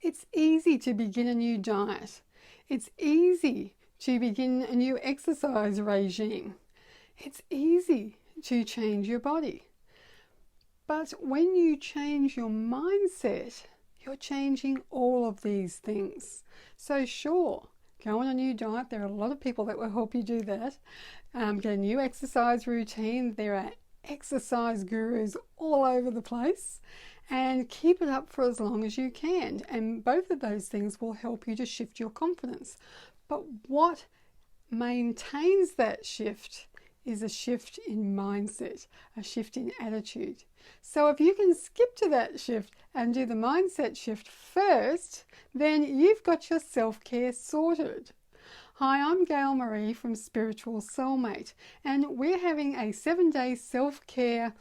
It's easy to begin a new diet. It's easy to begin a new exercise regime. It's easy to change your body. But when you change your mindset, you're changing all of these things. So sure, go on a new diet. There are a lot of people that will help you do that. Get a new exercise routine. There are exercise gurus all over the place, and keep it up for as long as you can. And both of those things will help you to shift your confidence. But what maintains that shift is a shift in mindset, a shift in attitude. So if you can skip to that shift and do the mindset shift first, then you've got your self-care sorted. Hi, I'm Gayle Maree from Spiritual Soulmate, and we're having a 7-day self-care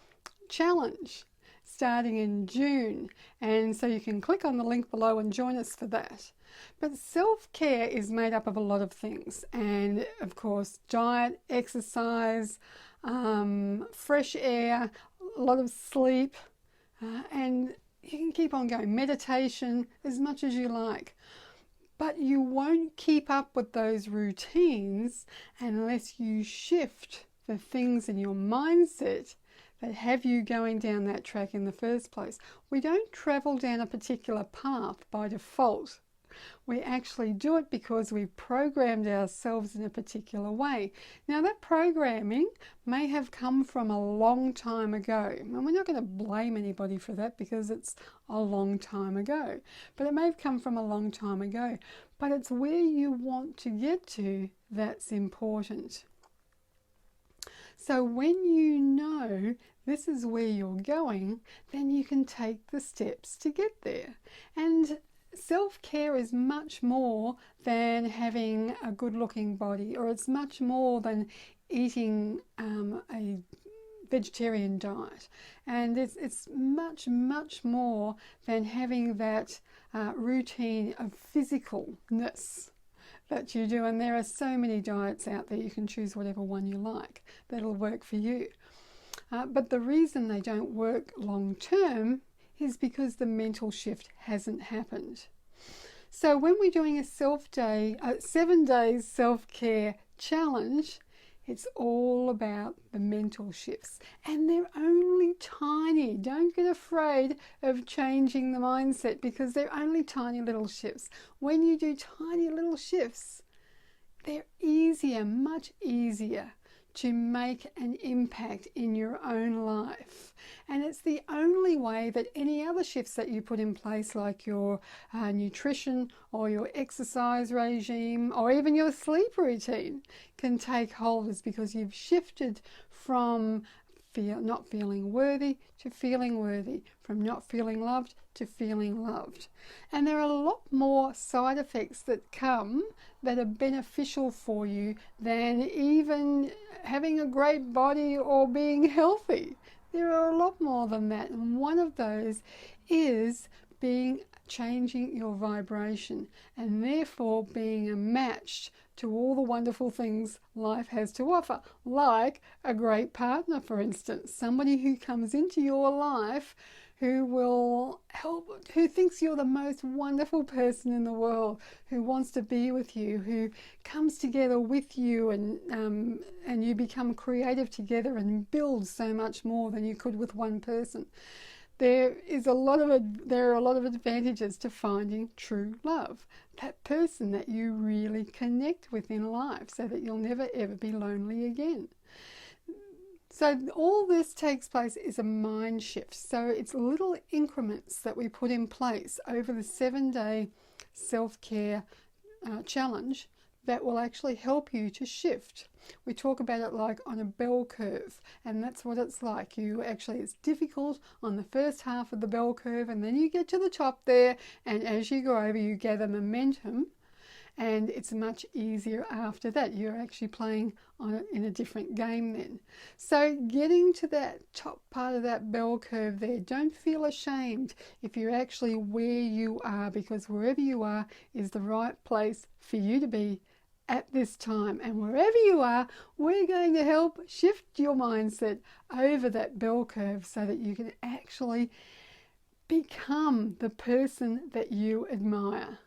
challenge starting in June, and so you can click on the link below and join us for that. But self-care is made up of a lot of things, and of course diet, exercise, fresh air, a lot of sleep, and you can keep on going, meditation, as much as you like. But you won't keep up with those routines unless you shift the things in your mindset that have you going down that track in the first place. We don't travel down a particular path by default. We actually do it because we've programmed ourselves in a particular way. Now, that programming may have come from a long time ago, and we're not going to blame anybody for that because it's a long time ago. But it may have come from a long time ago. But it's where you want to get to that's important. So when you know this is where you're going, then you can take the steps to get there. And self-care is much more than having a good-looking body, or it's much more than eating a vegetarian diet. And it's much, much more than having that routine of physicalness that you do. And there are so many diets out there. You can choose whatever one you like that'll work for you. But the reason they don't work long term is because the mental shift hasn't happened. So when we're doing a 7-day self-care challenge, it's all about the mental shifts. And they're only tiny. Don't get afraid of changing the mindset because they're only tiny little shifts. When you do tiny little shifts, they're easier, much easier to make an impact in your own life. And it's the only way that any other shifts that you put in place, like your nutrition or your exercise regime or even your sleep routine, can take hold, is because you've shifted from not feeling worthy to feeling worthy, from not feeling loved to feeling loved. And there are a lot more side effects that come that are beneficial for you than even having a great body or being healthy. There are a lot more than that, and one of those is changing your vibration, and therefore being matched to all the wonderful things life has to offer, like a great partner, for instance, somebody who comes into your life who will help, who thinks you're the most wonderful person in the world, who wants to be with you, who comes together with you, and you become creative together and build so much more than you could with one person. There are a lot of advantages to finding true love, that person that you really connect with in life, so that you'll never ever be lonely again. So all this takes place is a mind shift. So it's little increments that we put in place over the 7-day self-care challenge that will actually help you to shift. We talk about it like on a bell curve, and that's what it's like. It's difficult on the first half of the bell curve, and then you get to the top there, and as you go over, you gather momentum, and it's much easier after that. You're actually playing in a different game then. So getting to that top part of that bell curve there, don't feel ashamed if you're actually where you are, because wherever you are is the right place for you to be at this time. And wherever you are, we're going to help shift your mindset over that bell curve so that you can actually Become the person that you admire.